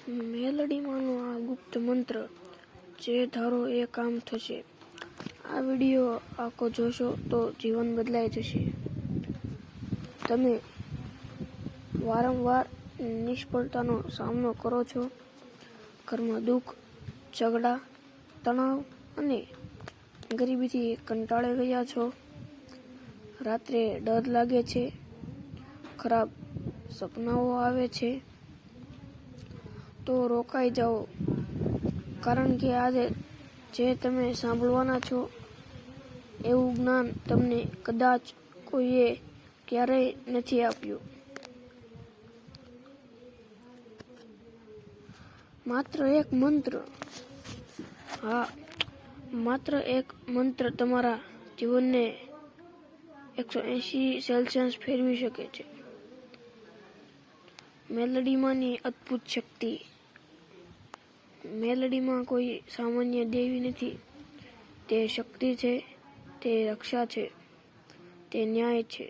મેલડીમાંનો આ ગુપ્ત મંત્ર જે ધારો એ કામ થશે. આ વિડીયો આખો જોશો તો જીવન બદલાઈ જશે. તમે વારંવાર નિષ્ફળતાનો સામનો કરો છો, ઘરમાં દુઃખ, ઝઘડા, તણાવ અને ગરીબીથી કંટાળી ગયા છો, રાત્રે ડર લાગે છે, ખરાબ સપનાઓ આવે છે, તો રોકાઈ જાઓ, કારણ કે આજે જે તમે સાંભળવાના છો એવું જ્ઞાન તમને કદાચ કોઈએ ક્યારેય નથી આપ્યું. માત્ર એક મંત્ર, હા, માત્ર એક મંત્ર તમારા જીવનને 180 સેલ્સિયસ ફેરવી શકે છે. મેલડીમાંની અદ્ભુત શક્તિ. મેલડીમાં કોઈ સામાન્ય દેવી નથી. તે શક્તિ છે, તે રક્ષા છે, તે ન્યાય છે.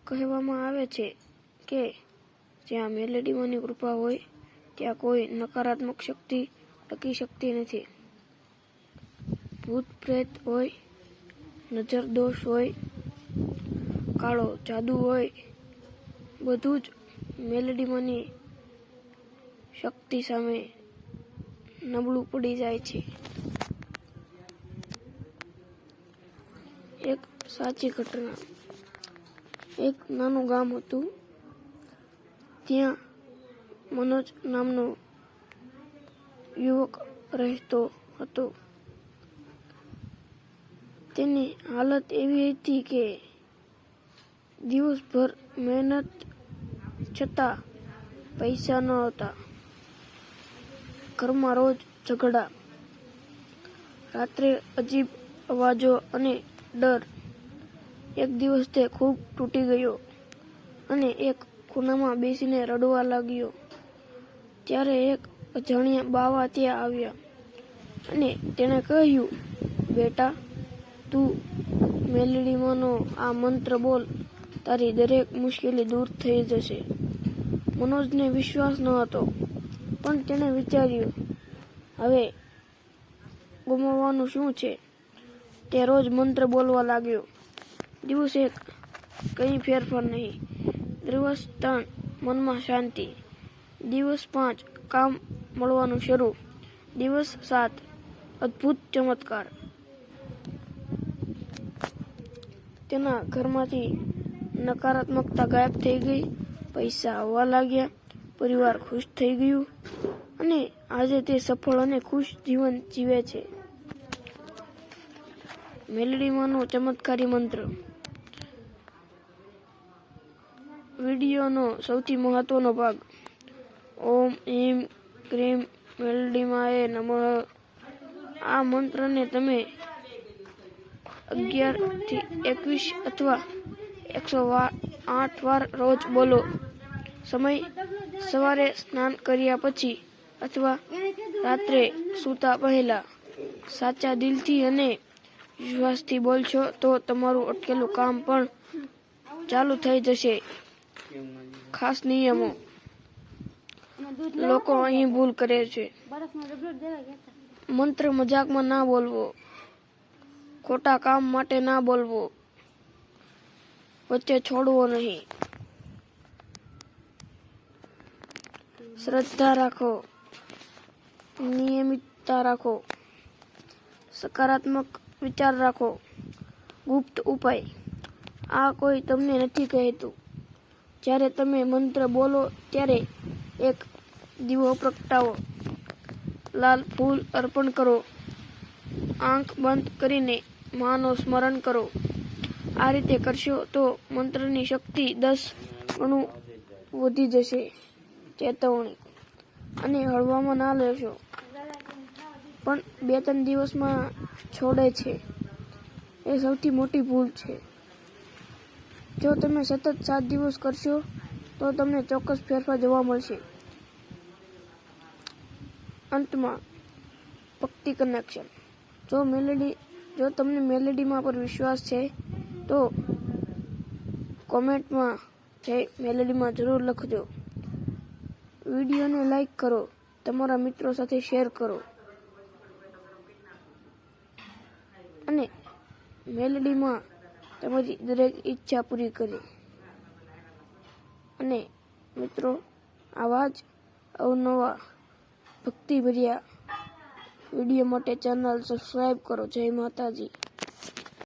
કહેવામાં આવે છે કે જ્યાં મેલડીમાંની કૃપા હોય ત્યાં કોઈ નકારાત્મક શક્તિ ટકી શકતી નથી. ભૂત પ્રેત હોય, નજર દોષ હોય, કાળો જાદુ હોય, બધું જ મેલડીમાંની શક્તિ સામે નબળું પડી જાય છે. એક સાચી ઘટના. એક નાનું ગામ હતું. ત્યાં મનોજ નામનો યુવક રહેતો હતો. તેની હાલત એવી હતી કે દિવસભર મહેનત છતાં પૈસા ન હતા. ઘરમાં રોજ ઝઘડા, રાત્રે અજીબ અવાજો અને ડર. એક દિવસ તે ખૂબ તૂટી ગયો અને એક ખૂણામાં બેસીને રડવા લાગ્યો. ત્યારે એક અજાણ્યા બાવા ત્યાં આવ્યા અને તેણે કહ્યું, બેટા, તું મેલડીમાંનો આ મંત્ર બોલ, તારી દરેક મુશ્કેલી દૂર થઈ જશે. મનોજને વિશ્વાસ ન હતો, પણ તેણે વિચાર્યું, હવે ગુમાવવાનું શું છે? તે રોજ મંત્ર બોલવા લાગ્યો. દિવસ 1, કંઈ ફેરફાર નહીં. દિવસ 3, મનમાં શાંતિ. દિવસ 5, કામ મળવાનું શરૂ. દિવસ 7, અદ્ભુત ચમત્કાર. તેના ઘરમાંથી નકારાત્મકતા ગાયબ થઈ ગઈ, પૈસા આવવા લાગ્યા, પરિવાર ખુશ થઈ ગયું અને આજે તે સફળ અને ખુશ જીવન જીવે છે. મેલડીમાંનો ચમત્કારી મંત્ર. વિડીયોનો સૌથી મહત્વનો ભાગ. ઓમ ઈમ ક્રીમ મેલડીમાએ નમઃ. આ મંત્રને તમે 11 થી 21 અથવા 108 વાર રોજ બોલો. સમય: સવારે સ્નાન કર્યા પછી અથવા રાત્રે સૂતા પહેલા. સાચા દિલથી અને વિશ્વાસથી બોલશો તો તમારું અટકેલું કામ પણ ચાલુ થઈ જશે. ખાસ નિયમો. લોકો અહીં ભૂલ કરે છે. મંત્ર મજાકમાં ના બોલવો, ખોટા કામ માટે ના બોલવો, વચ્ચે છોડવો નહીં. શ્રદ્ધા રાખો, નિયમિતતા રાખો, સકારાત્મક વિચાર રાખો. ગુપ્ત ઉપાય. આ કોઈ તમને નથી કહેતું. જ્યારે તમે મંત્ર બોલો ત્યારે એક દીવો પ્રગટાવો, લાલ ફૂલ અર્પણ કરો, આંખ બંધ કરીને માનું સ્મરણ કરો. આ રીતે કરશો તો મંત્રની શક્તિ 10 ગણું વધી જશે. ચેતવણી. અને હળવામાં ના લેશો, પણ 2-3 દિવસમાં છોડે છે એ સૌથી મોટી ભૂલ છે. જો તમે સતત 7 દિવસ કરશો તો તમને ચોક્કસ ફેરફાર જોવા મળશે. અંતમાં, ભક્તિ કનેક્શન. જો તમને મેલડીમાં પર વિશ્વાસ છે તો કોમેન્ટમાં જય મેલડીમાં જરૂર લખજો. વિડીયોને લાઈક કરો, તમારા મિત્રો સાથે શેર કરો અને મેલડીમાં તમારી દરેક ઈચ્છા પૂરી કરે. અને મિત્રો, આવા જ અવનવા ભક્તિભર્યા વિડીયો માટે ચેનલ સબસ્ક્રાઈબ કરો. જય માતાજી.